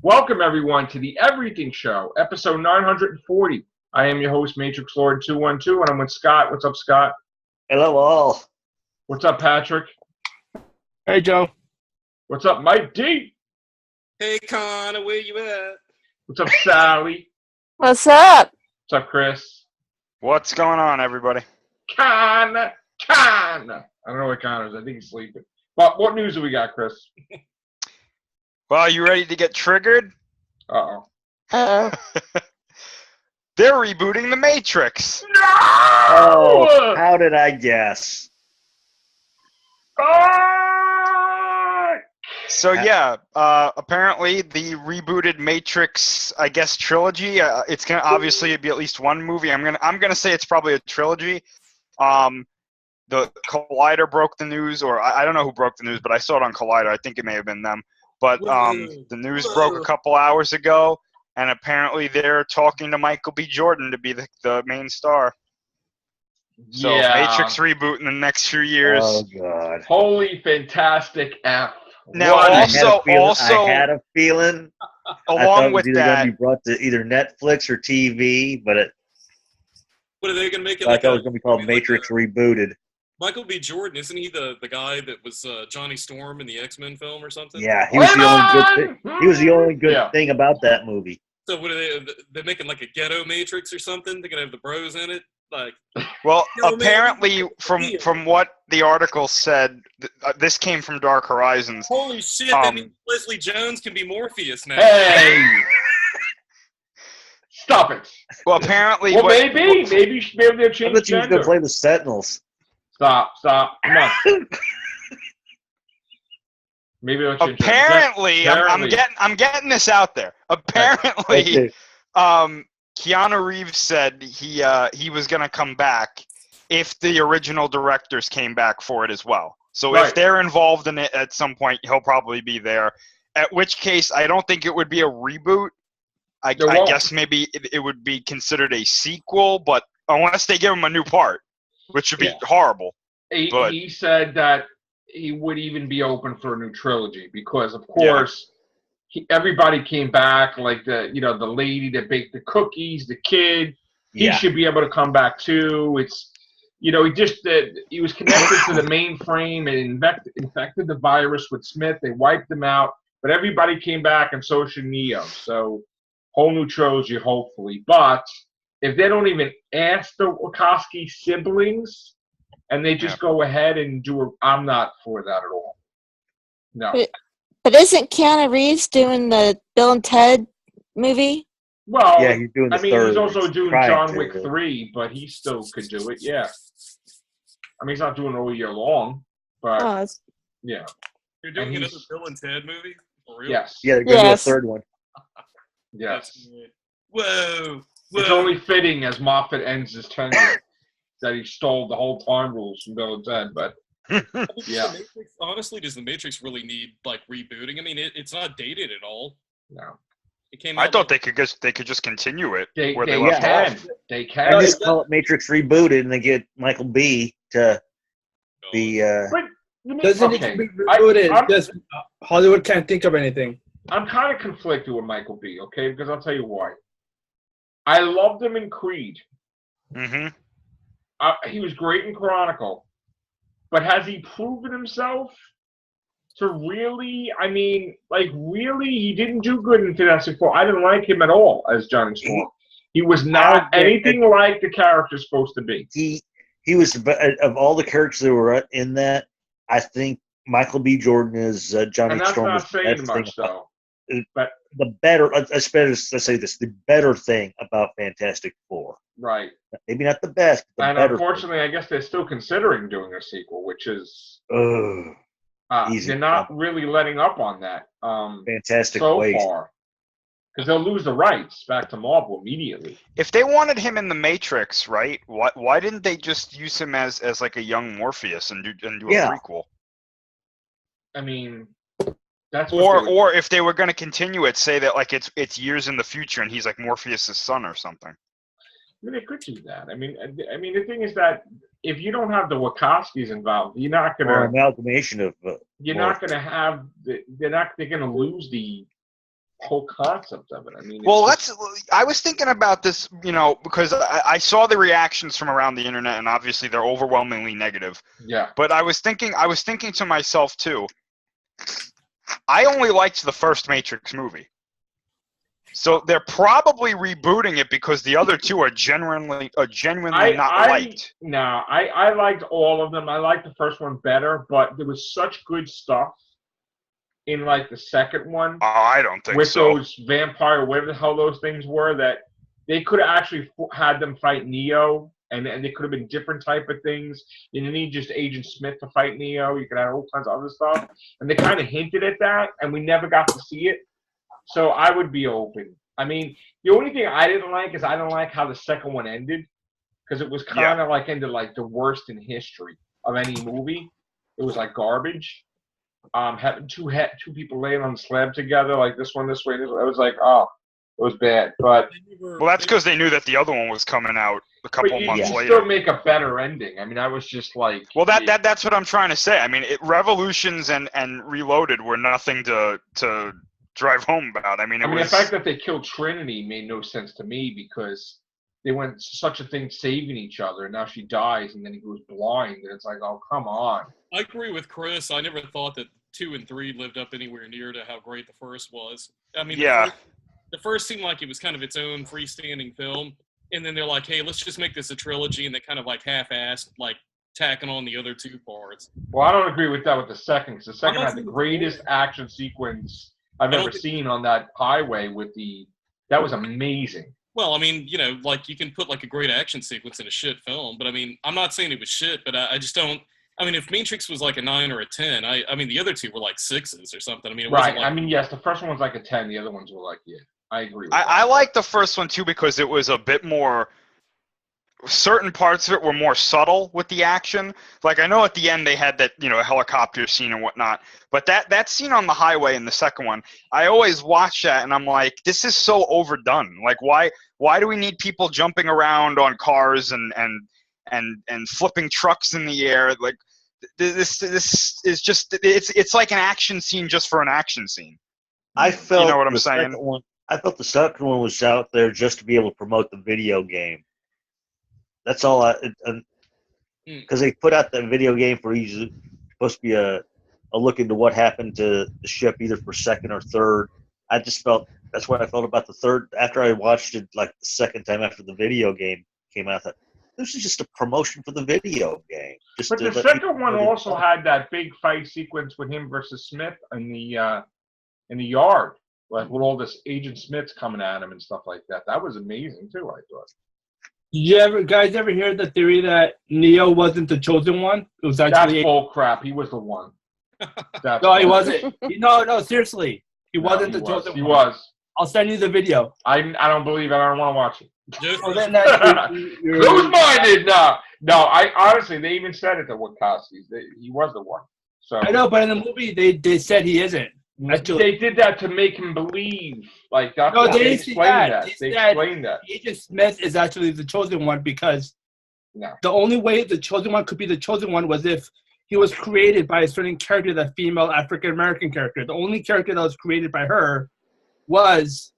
Welcome, everyone, to the Everything Show, episode 940. I am your host, Matrix Lord 212, and I'm with Scott. What's up, Scott? Hello, all. What's up, Patrick? Hey, Joe. What's up, Mike D? Hey, Connor, where you at? What's up, Sally? What's up? What's up, Chris? What's going on, everybody? Con! I don't know what Con is. I think he's sleeping. But what news do we got, Chris? Well, you ready to get triggered? Uh-oh. Uh-oh. They're rebooting The Matrix. No! Oh, how did I guess? So yeah, apparently the rebooted Matrix, I guess, trilogy. It's gonna obviously be at least one movie. I'm gonna say it's probably a trilogy. The Collider broke the news, or I don't know who broke the news, but I saw it on Collider. I think it may have been them. But the news broke a couple hours ago, and apparently they're talking to Michael B. Jordan to be the main star. So Yeah. Matrix reboot in the next few years. Oh, God. Holy fantastic F. Now, What? also, I had a feeling. I thought along it was with either that, going to be brought to either Netflix or TV, but What are they going to make it I like? thought it was going to be called Matrix Rebooted. Michael B. Jordan, isn't he the guy that was Johnny Storm in the X-Men film or something? Yeah, he was the only good thing. He was the only good Yeah. thing about that movie. So what are they? They're making like a ghetto Matrix or something? They're going to have the bros in it? Like, well, Yo, man, apparently yeah. from what the article said, this came from Dark Horizons. holy shit, that means Leslie Jones can be Morpheus now. Hey! Stop it. Well, apparently, Well, maybe they'll I change thought he was going to gender. play the Sentinels. Stop. No. Maybe they'll change gender. apparently, Apparently. I'm getting this out there. Apparently, Okay. Keanu Reeves said he was going to come back if the original directors came back for it as well. So Right. if they're involved in it at some point, he'll probably be there. At which case, I don't think it would be a reboot. I won't. guess maybe it would be considered a sequel, but unless they give him a new part, which would be horrible. But- He said that he would even be open for a new trilogy because, of course, everybody came back, like the lady that baked the cookies, the kid. He Yeah. should be able to come back too. It's he was connected to the mainframe and infected the virus with Smith. They wiped him out, but everybody came back, and so should Neo. So whole new trilogy, hopefully. But if they don't even ask the Wachowski siblings, and they just go ahead and I'm not for that at all. No. But isn't Keanu Reeves doing the Bill and Ted movie? Well, Yeah, he's doing the third. he's also doing trying John to. Wick 3, but he still could do it, yeah. I mean, he's not doing it all year long, but, Oh, it's- yeah. You're doing And another Bill and Ted movie? For real? Yes. Yeah, they're going to do a Yes. third one. Yes. Whoa. It's only fitting as Moffat ends his tenure that he stole the whole time rules from Bill and Ted, but, yeah. Honestly, does the Matrix really need like rebooting? I mean, it's not dated at all. no. It came I out thought they could just continue it They where they left can. off. They I can. just call it Matrix Rebooted, and they get Michael B. to be. But, Doesn't need to be rebooted. Just Hollywood can't think of anything. I'm kind of conflicted with Michael B., okay? Because I'll tell you why. I loved him in Creed. Mm-hmm. He was great in Chronicle. But has he proven himself to really, really, he didn't do good in Fantastic Four. I didn't like him at all as Johnny Storm. He was not anything like the character's supposed to be. He was, of all the characters that were in that, I think Michael B. Jordan is Johnny And that's Storm. not saying much, though. But the better, let's say this, the better thing about Fantastic Four. right. Maybe not the best, but the And better unfortunately, I guess they're still considering doing a sequel, which is thing. Easy. they're not really letting up on that Fantastic so waste. far. Because they'll lose the rights back to Marvel immediately. If they wanted him in the Matrix, right? Why didn't they just use him as like a young Morpheus and do a prequel? I mean, that's what Or if they were going to continue it, say that like it's years in the future and he's like Morpheus' son or something. I mean, they could do that. I mean, the thing is that if you don't have the Wachowskis involved, you're not Or gonna. amalgamation of. You're not gonna have. They're gonna lose the whole concept of it. I mean, Well, I was thinking about this, because I saw the reactions from around the internet, and obviously they're overwhelmingly negative. Yeah. But I was thinking to myself too. I only liked the first Matrix movie, so they're probably rebooting it because the other two are genuinely not liked. No, I liked all of them. I liked the first one better, but there was such good stuff in like the second one. Oh, I don't think with so. Those vampire, whatever the hell those things were, that they could have actually had them fight Neo, and they could have been different type of things. You didn't need just Agent Smith to fight Neo. You could have all kinds of other stuff, and they kind of hinted at that, and we never got to see it. So I would be open. I mean, the only thing I didn't like is I didn't like how the second one ended, because it was kind of like ended like the worst in history of any movie. It was like garbage. Having two people laying on the slab together, like this one this way. It was like, oh, it was bad. But well, that's because they knew that the other one was coming out a couple months later. Still make a better ending. I mean, I was just like, well, that's what I'm trying to say. I mean, Revolutions and Reloaded were nothing to drive home about. I mean, the fact that they killed Trinity made no sense to me, because they went such a thing saving each other, and now she dies, and then he goes blind, and it's like, oh, come on. I agree with Chris. I never thought that 2 and 3 lived up anywhere near to how great the first was. I mean, the first seemed like it was kind of its own freestanding film, and then they're like, hey, let's just make this a trilogy, and they kind of like half-assed, like tacking on the other 2 parts. Well, I don't agree with that with the second, because the second had the greatest action sequence I've ever seen on that highway that was amazing. Well, I mean, like you can put like a great action sequence in a shit film, but I mean, I'm not saying it was shit, but I just don't. I mean, if Matrix was like a 9 or a 10, I mean, the other 2 were like 6s or something. I mean, it wasn't like, I mean, yes, the first one was like a 10. The other ones were like, yeah, I agree with that. I liked the first one too because it was a bit more. Certain parts of it were more subtle with the action. Like I know at the end they had that helicopter scene and whatnot, but that scene on the highway in the second one, I always watch that and I'm like, this is so overdone. Like why do we need people jumping around on cars and flipping trucks in the air? Like this is just it's like an action scene just for an action scene. I felt you know what I'm saying. I felt the second one was out there just to be able to promote the video game. That's all because they put out the video game for supposed to be a look into what happened to the ship either for second or third. I just felt that's what I felt about the third. After I watched it like the second time after the video game came out, I thought this is just a promotion for the video game. But the second one also had that big fight sequence with him versus Smith in the yard, like with all this Agent Smith's coming at him and stuff like that. That was amazing too, I thought. Did you guys ever hear the theory that Neo wasn't the chosen one? It was actually that's bull crap. He was the one. No, he wasn't. No, seriously, he wasn't the chosen one. He was. I'll send you the video. I don't believe it. I don't want to watch it. Oh, then you're close-minded. No. I honestly, they even said it to Wachowski's. He was the one. So I know, but in the movie, they said he isn't. They did that to make him believe. Like that's no, they explained that. They explained that. Agent Smith is actually the chosen one because the only way the chosen one could be the chosen one was if he was created by a certain character, the female African American character. The only character that was created by her was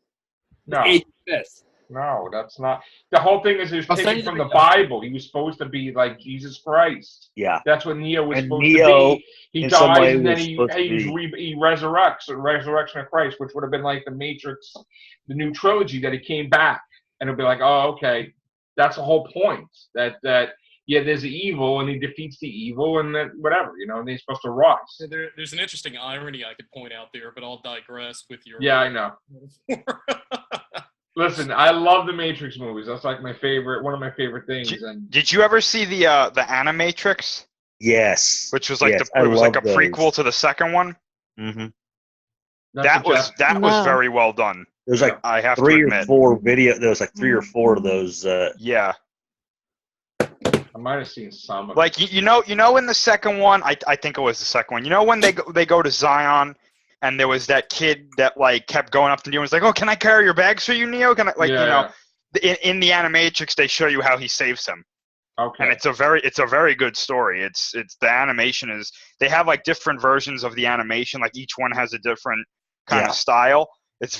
Agent Smith. No, that's not. The whole thing is he was taken from the Bible. He was supposed to be like Jesus Christ. Yeah. That's what Neo was supposed to be. He dies and then he resurrects, the resurrection of Christ, which would have been like the Matrix, the new trilogy that he came back. And it'll be like, oh, okay. That's the whole point. That there's the evil and he defeats the evil and then whatever, and they're supposed to rise. There's an interesting irony I could point out there, but I'll digress with your... Yeah, I know. Listen, I love the Matrix movies. That's like one of my favorite things. Did you ever see the Animatrix? Yes. Which was like it was like a prequel to the second one. Mm-hmm. That was very well done. There's like I have three to or admit. four video. There was like 3 or 4 of those. Yeah. I might have seen some of like you know in the second one, I think it was the second one. You know when they go to Zion. And there was that kid that like kept going up to Neo and was like, "Oh, can I carry your bags for you, Neo?" Can I in the Animatrix they show you how he saves him. Okay. And it's a very good story. It's the animation is they have like different versions of the animation, like each one has a different kind of style. It's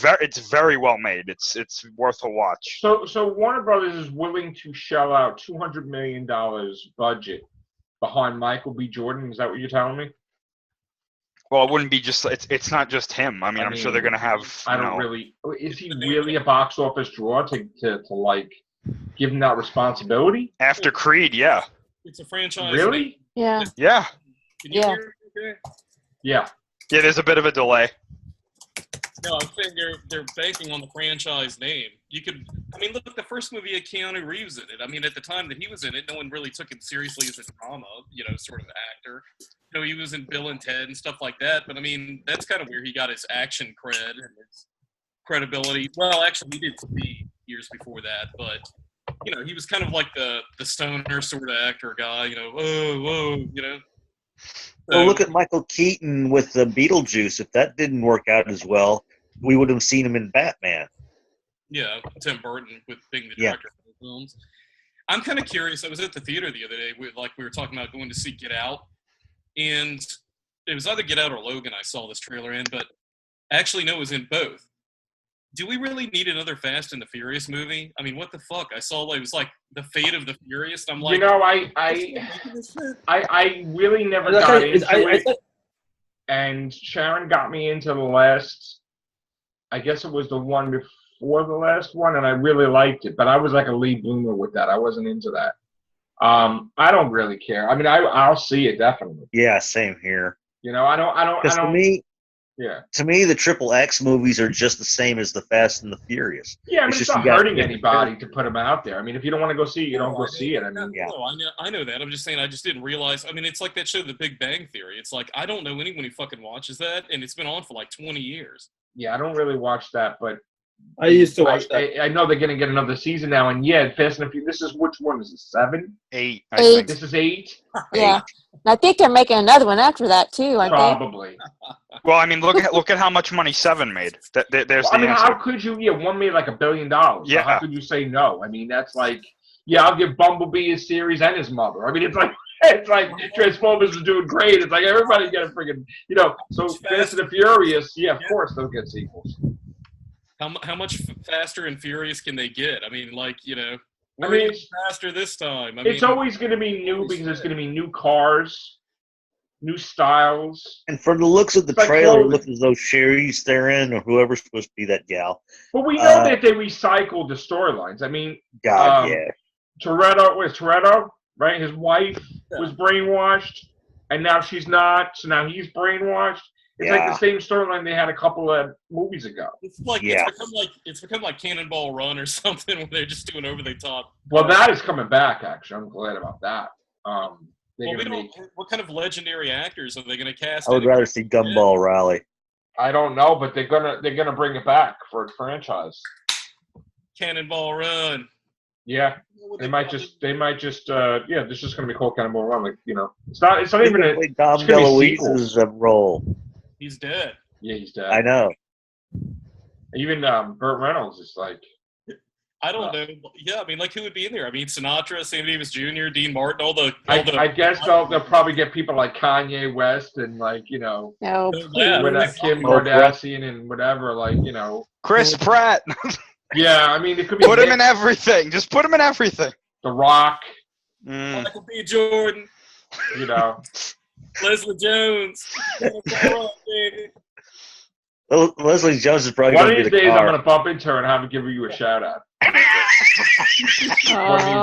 very well made. It's worth a watch. So Warner Brothers is willing to shell out $200 million budget behind Michael B. Jordan. Is that what you're telling me? Well, it wouldn't be just. It's not just him. I mean, I'm sure they're gonna have. I don't really. Is he really a box office draw to like give him that responsibility? After Creed, yeah. It's a franchise. Really? Yeah. Yeah. Can you hear me okay? Yeah. Yeah, there's a bit of a delay. No, I'm saying they're banking on the franchise name. You could, I mean, look, the first movie had Keanu Reeves in it. I mean, at the time that he was in it, no one really took him seriously as a drama, sort of actor. He was in Bill and Ted and stuff like that. But I mean, that's kind of where he got his action cred and his credibility. Well, actually, he did Speed years before that, but he was kind of like the stoner sort of actor guy. Whoa. Well, look at Michael Keaton with the Beetlejuice. If that didn't work out as well, we would have seen him in Batman. Yeah, Tim Burton with being the director of the films. I'm kind of curious. I was at the theater the other day. We were talking about going to see Get Out, and it was either Get Out or Logan. I saw this trailer in, but actually, no, it was in both. Do we really need another Fast and the Furious movie? I mean, what the fuck? I saw it was like the Fate of the Furious. I'm like, I really never got into it. And Sharon got me into the last, I guess it was the one before the last one, and I really liked it. But I was like a Lee Bloomer with that. I wasn't into that. I don't really care. I mean, I'll see it definitely. Yeah, same here. I don't. To me, yeah. To me, the Triple X movies are just the same as the Fast and the Furious. Yeah, I mean, it's not hurting anybody to put them out there. I mean, if you don't want to go see it, you don't go see it. I mean, yeah. No, I know that. I'm just saying I just didn't realize. I mean, it's like that show, The Big Bang Theory. It's like I don't know anyone who fucking watches that, and it's been on for like 20 years. Yeah, I don't really watch that, but I used to watch that. I know they're going to get another season now, and yeah, Fast and Furious. This is which one? Is it 7? 8. I think. This is 8. Yeah, and I think they're making another one after that too. Aren't Probably. Well, I mean, look at how much money 7 made. There's the answer. How could you? Yeah, one made like $1 billion. Yeah. So how could you say no? I mean, that's like, yeah, I'll give Bumblebee his series and his mother. I mean, it's like Transformers is doing great. It's like everybody get a freaking, So Fast and the Furious, yeah, of course they'll get sequels. How much faster and furious can they get? I mean, faster this time. It's always going to be new because there's going to be new cars, new styles. And from the looks of the trailer, it looks as though Sherry's therein or whoever's supposed to be that gal. But we know that they recycled the storylines. I mean, yeah. Toretto, right? His wife was brainwashed, and now she's not. So now he's brainwashed. It's like the same storyline they had a couple of movies ago. It's become like Cannonball Run or something where they're just doing over the top. Well, that is coming back. Actually, I'm glad about that. What kind of legendary actors are they going to cast? I would rather see Gumball Rally. I don't know, but they're gonna bring it back for a franchise. Cannonball Run. Yeah, they might just this is just gonna be called Cannonball Run. Like it's not even a Dom DeLuise's role. He's dead. Yeah, he's dead. I know. Even Burt Reynolds is like. I don't know. Yeah, I mean, who would be in there? I mean, Sinatra, Sammy Davis Jr., Dean Martin, I guess they'll probably get people like Kanye West and No, with Kim Kardashian and whatever, Chris Pratt. Yeah, I mean, it could be. Put him in everything. Just put him in everything. The Rock. Michael B. Jordan. Leslie Jones. Leslie Jones is probably one going to of be these days. car. I'm going to bump into her and have to give you a shout out. One of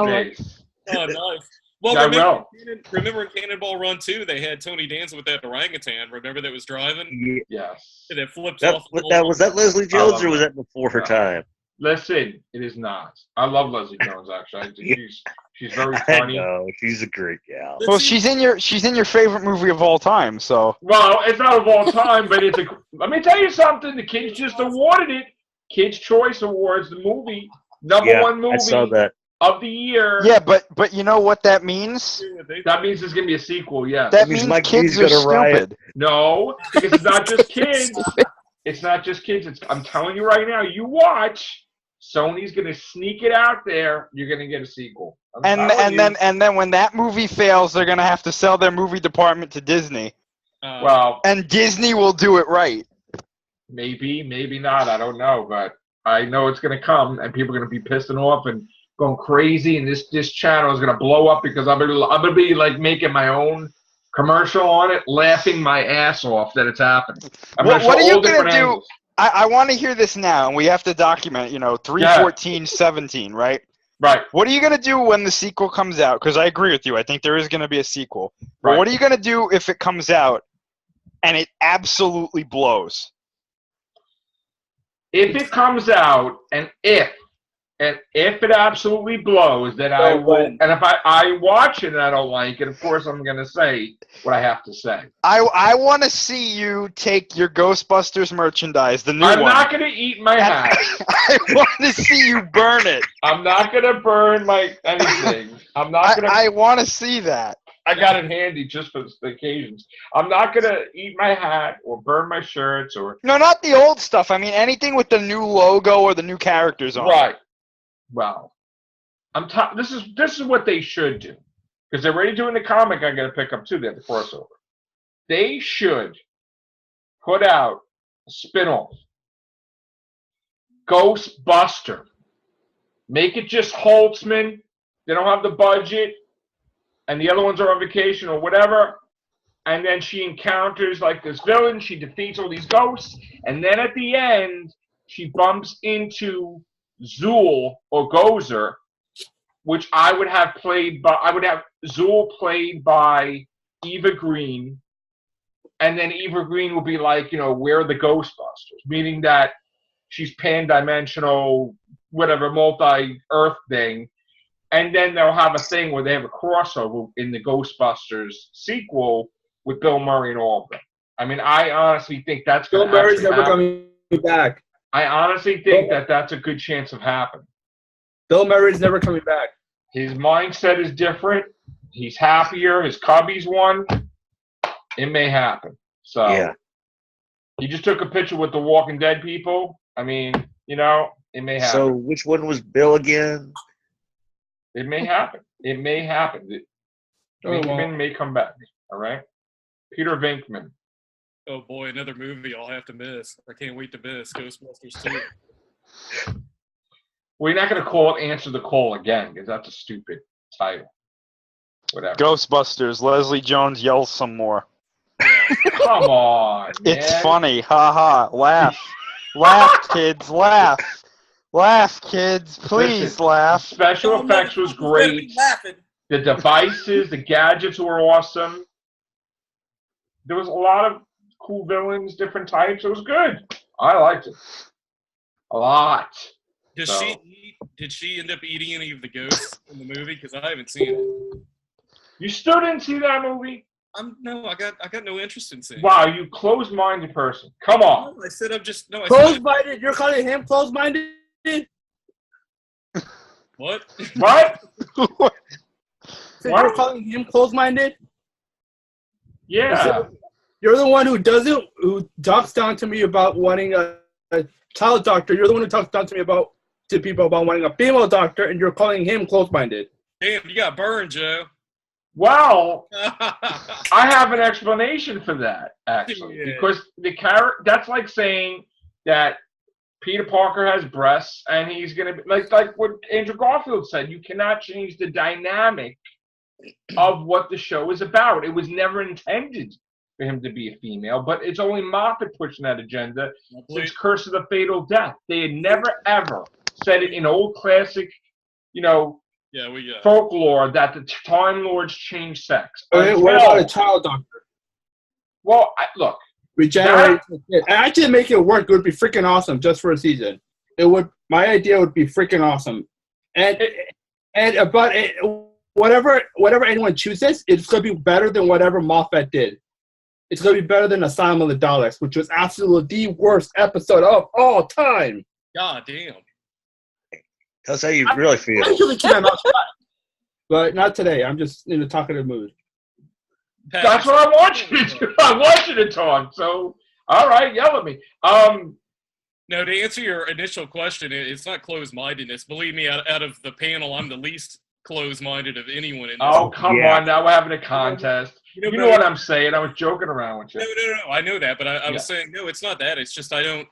these days. Oh, nice. Well, remember in Cannonball Run 2, they had Tony dancing with that orangutan. Remember that was driving? Yes. And it flipped off. Was that Leslie Jones or was that before her time? Listen, it is not. I love Leslie Jones. Actually, she's very funny. I know, she's a great gal. Well, she's in your favorite movie of all time. So. Well, it's not of all time, but it's a. Let me tell you something. The kids just awarded it. Kids' Choice Awards. The movie, number one movie. I saw that. Of the year. Yeah, but you know what that means? That means there's gonna be a sequel. Yes. That means kids are stupid. Riot. No, because it's not just kids. It's not just kids. I'm telling you right now. You watch. Sony's gonna sneak it out there. You're gonna get a sequel. And then when that movie fails, they're gonna have to sell their movie department to Disney. And Disney will do it right. Maybe, maybe not. I don't know, but I know it's going to come, and people are going to be pissing off and going crazy, and this channel is going to blow up because I'm going to be like making my own commercial on it, laughing my ass off that it's happening. What are you going to do? Angles. I want to hear this now, and we have to document, 3/14/17, right? Right. What are you going to do when the sequel comes out? Because I agree with you. I think there is going to be a sequel. Right. But what are you going to do if it comes out and it absolutely blows? If it comes out and if it absolutely blows, then I will. And if I watch it and I don't like it, of course I'm going to say what I have to say. I want to see you take your Ghostbusters merchandise, the new one. I'm not going to eat my hat. I want to see you burn it. I'm not going to burn anything. I'm not going to. I want to see that. I got it handy just for the occasions. I'm not going to eat my hat or burn my shirts or. No, not the old stuff. I mean, anything with the new logo or the new characters on it. Right. Well, this is what they should do, because they're already doing the comic. I got to pick up too. They have the crossover. They should put out a spinoff, Ghostbuster. Make it just Holtzman. They don't have the budget, and the other ones are on vacation or whatever. And then she encounters like this villain. She defeats all these ghosts, and then at the end, she bumps into Zool or Gozer, which I would have Zool played by Eva Green, and then Eva Green will be like, we're the Ghostbusters, meaning that she's pan-dimensional, whatever, multi-Earth thing, and then they'll have a thing where they have a crossover in the Ghostbusters sequel with Bill Murray and all of them. I mean, I honestly think that's going to Bill Murray's never coming back. I honestly think that's a good chance of happening. Bill Murray's never coming back. His mindset is different. He's happier. His Cubbies won. It may happen. So yeah. He just took a picture with the Walking Dead people. I mean, it may happen. So which one was Bill again? It may happen. It may happen. Venkman may come back. All right? Peter Venkman. Oh boy, another movie I'll have to miss. I can't wait to miss Ghostbusters 2. We're not going to call it Answer the Call again, because that's a stupid title. Whatever. Ghostbusters. Leslie Jones yells some more. Yeah. Come on, man. It's funny. Ha ha. Laugh. Laugh, kids. Laugh. Laugh, kids. Please laugh. Special effects was great. The devices, the gadgets were awesome. There was a lot of cool villains, different types. It was good. I liked it a lot. Did she end up eating any of the ghosts in the movie? Because I haven't seen it. You still didn't see that movie? No, I got no interest in seeing. Wow, you closed-minded person. Come on. No, I said I'm just closed-minded. You're calling him closed-minded? What? What? So what? You're calling him closed-minded? Yeah. You're the one who talks down to me about wanting a child doctor. You're the one who talks down to people about wanting a female doctor, and you're calling him close-minded. Damn, you got burned, Joe. Well, I have an explanation for that, actually. Yeah. Because that's like saying that Peter Parker has breasts, and he's going to be like what Andrew Garfield said. You cannot change the dynamic of what the show is about. It was never intended for him to be a female, but it's only Moffat pushing that agenda since Curse of the Fatal Death. They had never, ever said it in old classic, folklore that the Time Lords change sex. What about a child doctor? Well, look. Regenerate. Actually, make it work. It would be freaking awesome just for a season. My idea would be freaking awesome. Whatever anyone chooses, it's going to be better than whatever Moffat did. It's going to be better than Asylum of the Daleks, which was absolutely the worst episode of all time. God damn. That's how you really feel. I usually keep my mouth shut, but not today. I'm just in a talkative mood. That's what I want you to do. I want you to talk. So, all right, yell at me. No, to answer your initial question, it's not closed-mindedness. Believe me, out of the panel, I'm the least closed-minded of anyone in this. Oh, come Yeah. on. Now we're having a contest. You know what I'm saying. I was joking around with you. No. I know that, but I was saying, no, it's not that. It's just I don't...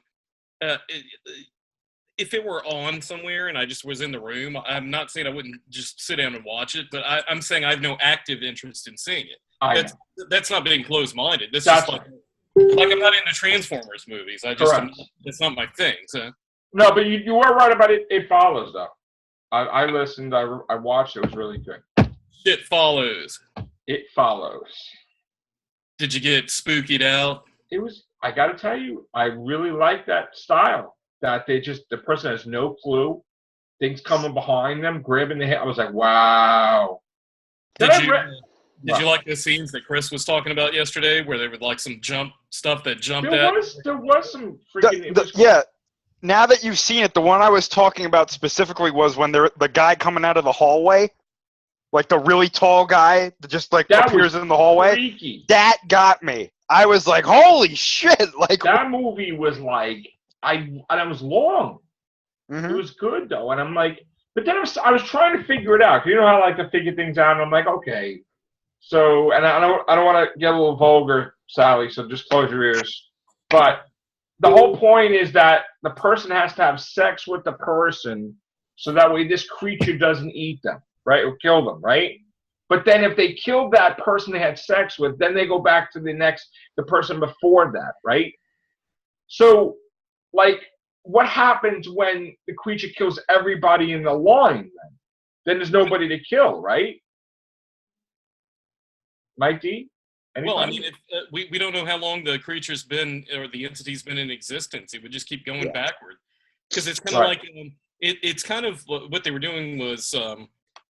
if it were on somewhere and I just was in the room, I'm not saying I wouldn't just sit down and watch it, but I'm saying I have no active interest in seeing it. That's not being closed-minded. That's just like I'm not into Transformers movies. It's not my thing. So. No, but you were right about it. It follows, though. I listened. I watched. It was really good. Shit follows. It follows. Did you get spookied out? It was. I got to tell you, I really like that style. That the person has no clue. Things coming behind them, grabbing the head. I was like, wow. Did you like the scenes that Chris was talking about yesterday, where there was like some jump stuff that jumped There was some freaking. Yeah. Now that you've seen it, the one I was talking about specifically was when the guy coming out of the hallway, like the really tall guy that just like appears in the hallway. Freaky. That got me. I was like, holy shit! Like that movie was like, and it was long. Mm-hmm. It was good though, and I'm like, but then I was trying to figure it out. You know how I like to figure things out, and I'm like, okay. So, and I don't want to get a little vulgar, Sally. So just close your ears. But the whole point is that the person has to have sex with the person, so that way this creature doesn't eat them, right, or kill them, right? But then if they killed that person they had sex with, then they go back to the person before that, right? So, like, what happens when the creature kills everybody in the line then? Then there's nobody to kill, right? Mike D? Anybody? Well, I mean, we don't know how long the creature's been, or the entity's been in existence. It would just keep going backward. Because it's kind of like, it's kind of, what they were doing was,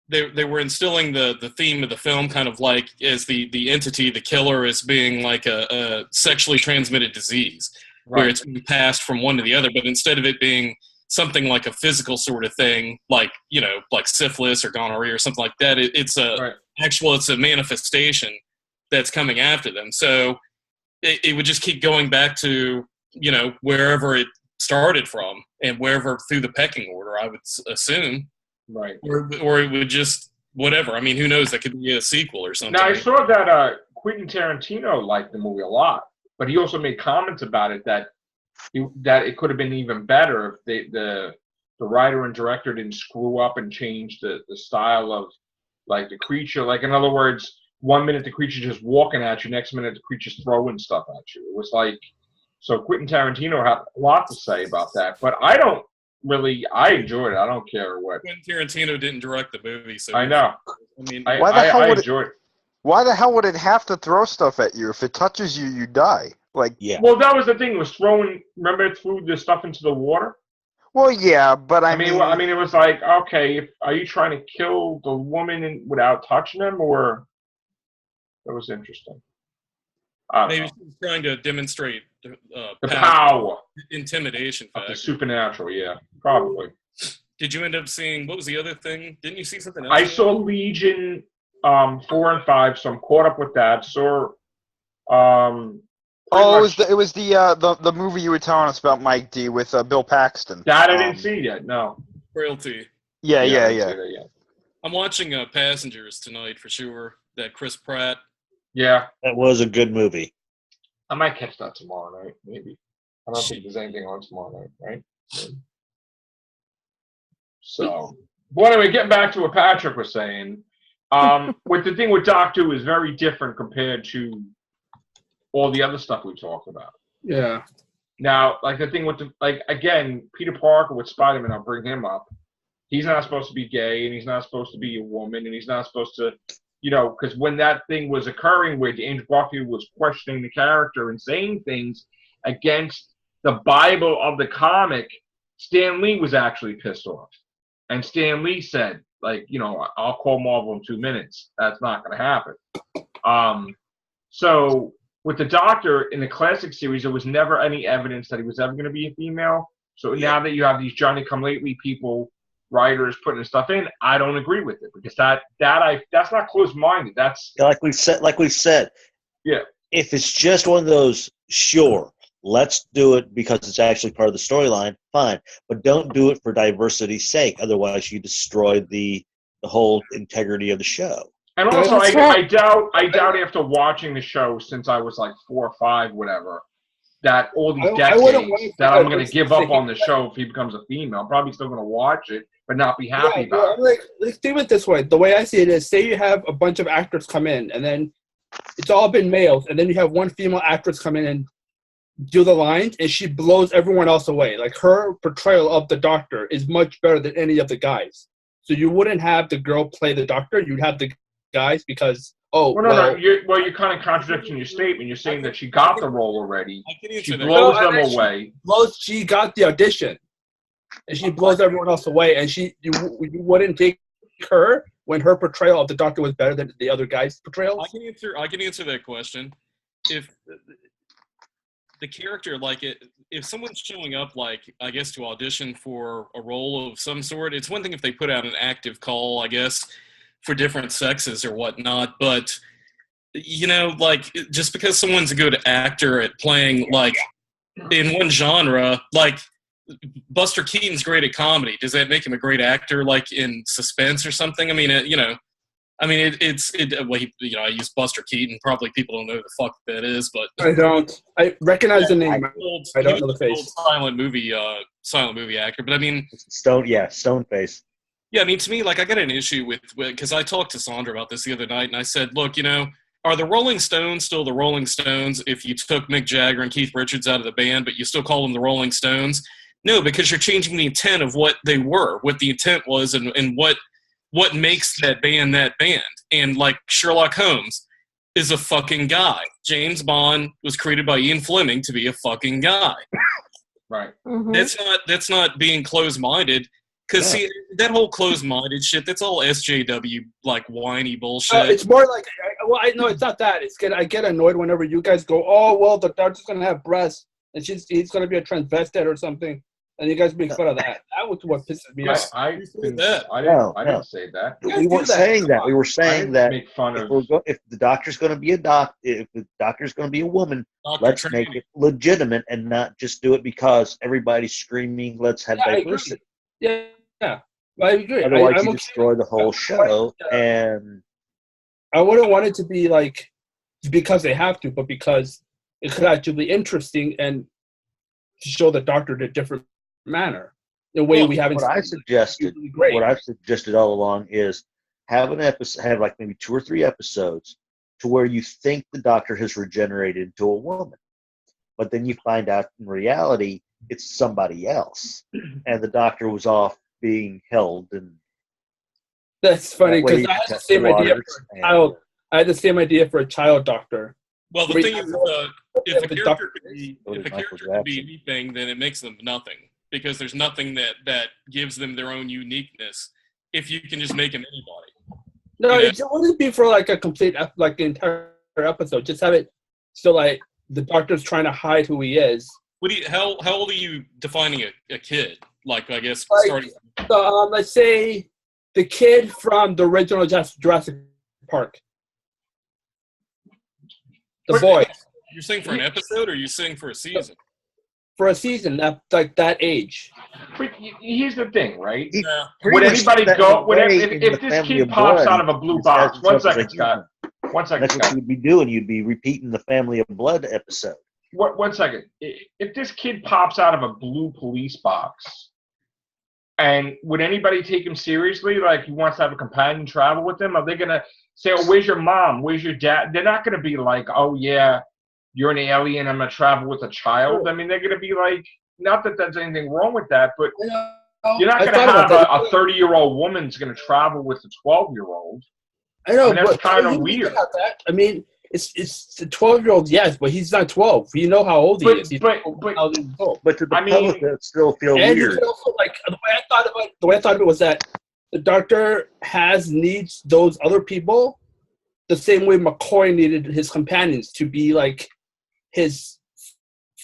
they were instilling the theme of the film kind of like as the entity, the killer, as being like a sexually transmitted disease, where it's being passed from one to the other. But instead of it being something like a physical sort of thing, like, you know, like syphilis or gonorrhea or something like that, it's a manifestation that's coming after them. So it would just keep going back to, you know, wherever it started from and wherever through the pecking order, I would assume. Right. Or it would just, whatever. I mean, who knows? That could be a sequel or something. Now, I saw that Quentin Tarantino liked the movie a lot, but he also made comments about it that it could have been even better if the writer and director didn't screw up and change the style of, like, the creature. Like, in other words, 1 minute the creature's just walking at you, next minute the creature's throwing stuff at you. It was like, so Quentin Tarantino had a lot to say about that, but I enjoyed it. I don't care what. Quentin Tarantino didn't direct the movie, so I know. I mean, I enjoyed it. Why the hell would it have to throw stuff at you? If it touches you, you die. Like, Well, that was the thing. It was throwing. Remember, it threw the stuff into the water. Well, yeah, but I mean, it was like, okay, are you trying to kill the woman without touching him, or that was interesting. Maybe she's trying to demonstrate the power, intimidation factor. The supernatural, yeah, probably. Did you end up seeing, what was the other thing? Didn't you see something else? I saw Legion 4 and 5, so I'm caught up with that. Saw it was the movie you were telling us about, Mike D, with Bill Paxton. That I didn't see yet. No. Frailty. Yeah. I'm watching Passengers tonight for sure. That Chris Pratt. Yeah. That was a good movie. I might catch that tomorrow night, maybe. I don't think there's anything on tomorrow night, right? Maybe. So, well, anyway, getting back to what Patrick was saying, with the thing with Doctor Who is very different compared to all the other stuff we talked about. Yeah. Now, like the thing with again, Peter Parker with Spider-Man, I'll bring him up. He's not supposed to be gay, and he's not supposed to be a woman, and he's not supposed to, you know, because when that thing was occurring where Andrew Garfield was questioning the character and saying things against the Bible of the comic, Stan Lee was actually pissed off. And Stan Lee said, like, you know, I'll call Marvel in 2 minutes. That's not going to happen. So with the Doctor in the classic series, there was never any evidence that he was ever going to be a female. So now that you have these Johnny-come-lately people, writers putting stuff in, I don't agree with it because that's not closed-minded. That's like we've said. Yeah. If it's just one of those, sure, let's do it because it's actually part of the storyline, fine. But don't do it for diversity's sake. Otherwise, you destroy the the whole integrity of the show. And also, That's I right. doubt after watching the show since I was like 4 or 5, whatever, that all these I wouldn't want decades it that to I'm be going like to give up on the show if he becomes a female. I'm probably still going to watch it, but not be happy about it. Like, let's think of it this way. The way I see it is, say you have a bunch of actors come in, and then it's all been males, and then you have one female actress come in and do the lines, and she blows everyone else away. Like, her portrayal of the Doctor is much better than any of the guys. So you wouldn't have the girl play the Doctor. You'd have the guys because, no. You're kind of contradicting your statement. You're saying that she got the role already. She that. blows them away. She got the audition, and she blows everyone else away. And you wouldn't take her when her portrayal of the Doctor was better than the other guys' portrayals. I can answer that question. If the character, like if someone's showing up, like I guess to audition for a role of some sort, it's one thing if they put out an active call, I guess, for different sexes or whatnot, but like just because someone's a good actor at playing like in one genre, like Buster Keaton's great at comedy, does that make him a great actor like in suspense or something? I mean, I use Buster Keaton. Probably people don't know who the fuck that is, but I don't. I recognize the name. I don't know the face. Silent movie actor, but I mean, Stone face. Yeah, I mean, to me, like, I got an issue with because I talked to Sandra about this the other night, and I said, look, are the Rolling Stones still the Rolling Stones if you took Mick Jagger and Keith Richards out of the band, but you still call them the Rolling Stones? No, because you're changing the intent of what they were, what the intent was, and what makes that band. And, like, Sherlock Holmes is a fucking guy. James Bond was created by Ian Fleming to be a fucking guy. Right. Mm-hmm. That's not being closed-minded. Because, see, that whole closed-minded shit, that's all SJW, like, whiny bullshit. It's more like, I know it's not that. I get annoyed whenever you guys go, oh, well, the Doctor's going to have breasts, and he's going to be a transvestite or something, and you guys make fun of that. That was what pisses me off. I didn't say that. We weren't saying that. We were saying that make fun if the Doctor's going to be if the Doctor's going to be a woman, let's make it legitimate and not just do it because everybody's screaming, let's have diversity. Yeah, I agree. Otherwise, you destroy the whole show, and I wouldn't want it to be like because they have to, but because it could actually be interesting and to show the Doctor in a different manner, in a way we haven't. What I've suggested all along is have an episode, have like maybe 2 or 3 episodes to where you think the Doctor has regenerated into a woman, but then you find out in reality it's somebody else, and the Doctor was off being held. And that's funny because I had the same idea for a child. I had the same idea for a child Doctor. Well, the thing is, if a character could be anything, then it makes them nothing because there's nothing that gives them their own uniqueness. If you can just make them anybody. No, it wouldn't be for like a complete like the entire episode. Just have it so like the Doctor's trying to hide who he is. How old are you defining a kid? Like, I guess, like, starting... let's say the kid from the original Jurassic Park. The boy. You're saying for an episode or you're saying for a season? For a season, that age. But here's the thing, right? Yeah. Would anybody go... If this kid pops out of a blue box... One second, Scott. That's what you'd be doing. You'd be repeating the Family of Blood episode. One second. If this kid pops out of a blue police box, and would anybody take him seriously? Like he wants to have a companion travel with him? Are they gonna say, "Oh, where's your mom? Where's your dad?" They're not gonna be like, "Oh yeah, you're an alien. I'm gonna travel with a child." I mean, they're gonna be like, not that there's anything wrong with that, but you're not gonna have a 30-year-old woman's gonna travel with a 12-year-old. I know, that's kind of weird. I mean. It's the 12-year-old, yes, but he's not 12. You know how old he is. But to the public, it still feels weird. Also, like the way I thought of it was that the Doctor needs those other people the same way McCoy needed his companions to be like his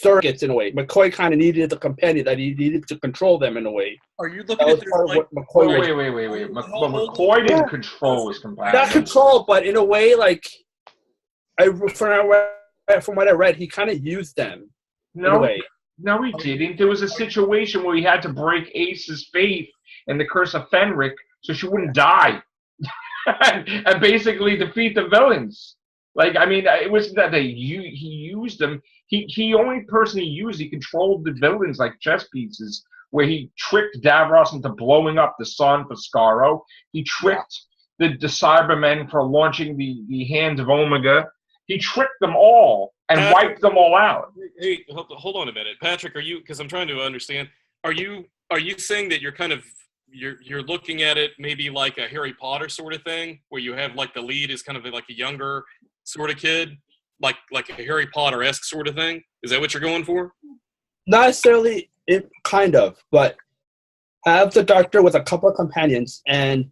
surrogates in a way. McCoy kind of needed the companion that he needed to control them in a way. Are you looking at this like... Wait. But McCoy didn't control his companions. Not control, but in a way, like. From what I read, he kind of used them. No, No, he didn't. There was a situation where he had to break Ace's faith in the Curse of Fenric so she wouldn't die, and basically defeat the villains. Like, I mean, it wasn't that he used them. He only person he used, he controlled the villains like chess pieces, where he tricked Davros into blowing up the sun for Skaro. He tricked the Cybermen for launching the Hand of Omega. He tricked them all and wiped them all out. Hey, hold on a minute, Patrick. Are you? Because I'm trying to understand. Are you saying that you're kind of you're looking at it maybe like a Harry Potter sort of thing, where you have like the lead is kind of like a younger sort of kid, like a Harry Potter-esque sort of thing? Is that what you're going for? Not necessarily, kind of, but have the Doctor with a couple of companions, and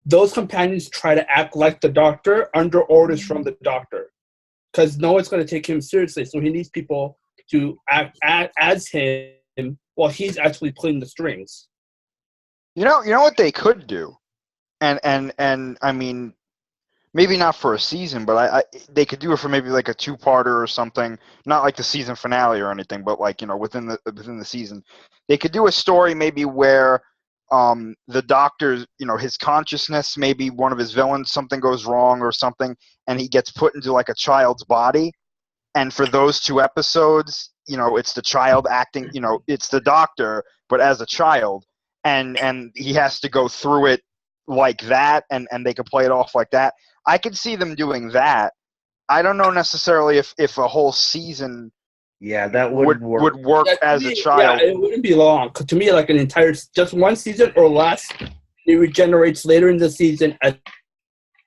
those companions try to act like the Doctor under orders from the Doctor, because no one's going to take him seriously. So he needs people to act as him while he's actually pulling the strings. You know what they could do, and I mean, maybe not for a season, but they could do it for maybe like a two-parter or something. Not like the season finale or anything, but like, you know, within the season, they could do a story maybe where the Doctor, you know, his consciousness, maybe one of his villains, something goes wrong or something, and he gets put into like a child's body, and for those 2 episodes, you know, it's the child acting, you know, it's the Doctor but as a child, and he has to go through it like that, and they could play it off like that. I could see them doing that. I don't know necessarily if a whole season that would work as a child. Yeah, it wouldn't be long. To me, like an entire, just one season or less, it regenerates later in the season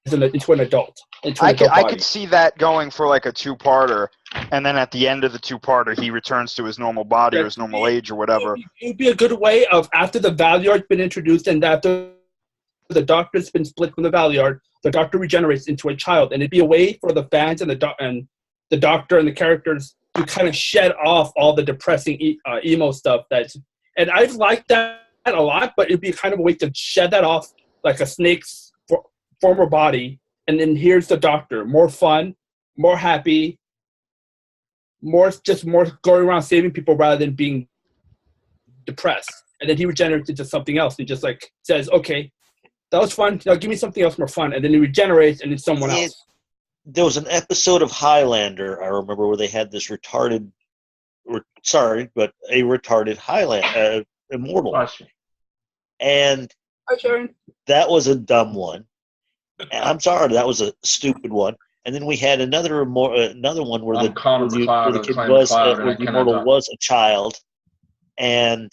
into an adult. I could see that going for like a 2-parter, and then at the end of the 2-parter, he returns to his normal body or his normal age or whatever. It would be a good way of, after the Valiard's been introduced and after the Doctor's been split from the Valiard, the Doctor regenerates into a child, and it'd be a way for the fans and the Doctor and the characters to kind of shed off all the depressing emo stuff. And I've liked that a lot, but it'd be kind of a way to shed that off like a snake's former body. And then here's the Doctor, more fun, more happy, more going around saving people rather than being depressed. And then he regenerates into something else. He just like says, okay, that was fun. Now give me something else more fun. And then he regenerates and it's someone else. There was an episode of Highlander, I remember, where they had this a retarded Highlander, immortal. And that was a dumb one. And I'm sorry, that was a stupid one. And then we had another one where the immortal was a child, and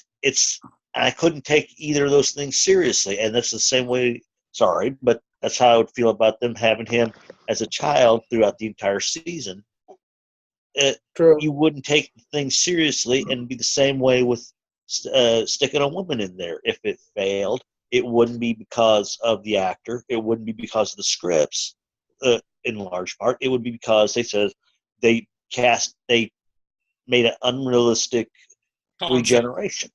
I couldn't take either of those things seriously. And that's the same way. Sorry, but that's how I would feel about them having him as a child throughout the entire season. You wouldn't take things seriously, and be the same way with sticking a woman in there. If it failed, it wouldn't be because of the actor. It wouldn't be because of the scripts, in large part. It would be because they made an unrealistic regeneration.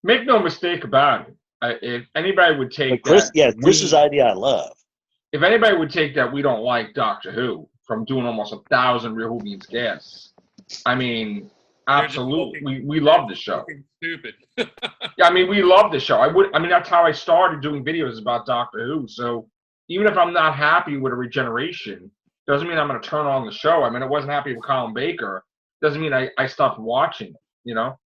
Make no mistake about it. If anybody would take Chris's idea I love. If anybody would take that we don't like Doctor Who from doing almost 1,000 Real Whovians guests, I mean, absolutely, we love the show. Stupid. Yeah, I mean, we love the show. That's how I started doing videos about Doctor Who. So even if I'm not happy with a regeneration, doesn't mean I'm going to turn on the show. I mean, I wasn't happy with Colin Baker. Doesn't mean I stopped watching it, you know?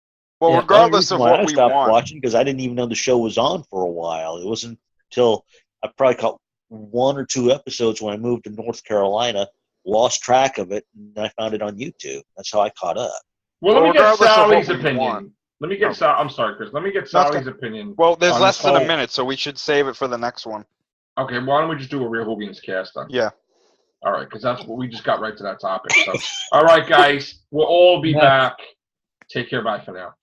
Well, regardless of what we stopped want. watching, because I didn't even know the show was on for a while. It wasn't until I probably caught 1 or 2 episodes when I moved to North Carolina, lost track of it, and I found it on YouTube. That's how I caught up. Well, let me get Sally's opinion. I'm sorry, Chris. Let me get Sally's opinion. Well, there's less than a minute, so we should save it for the next one. Okay, why don't we just do a Real Whovians cast then? Yeah. All right, because that's what we just got right to that topic. So, all right, guys, we'll all be back. Take care. Bye for now.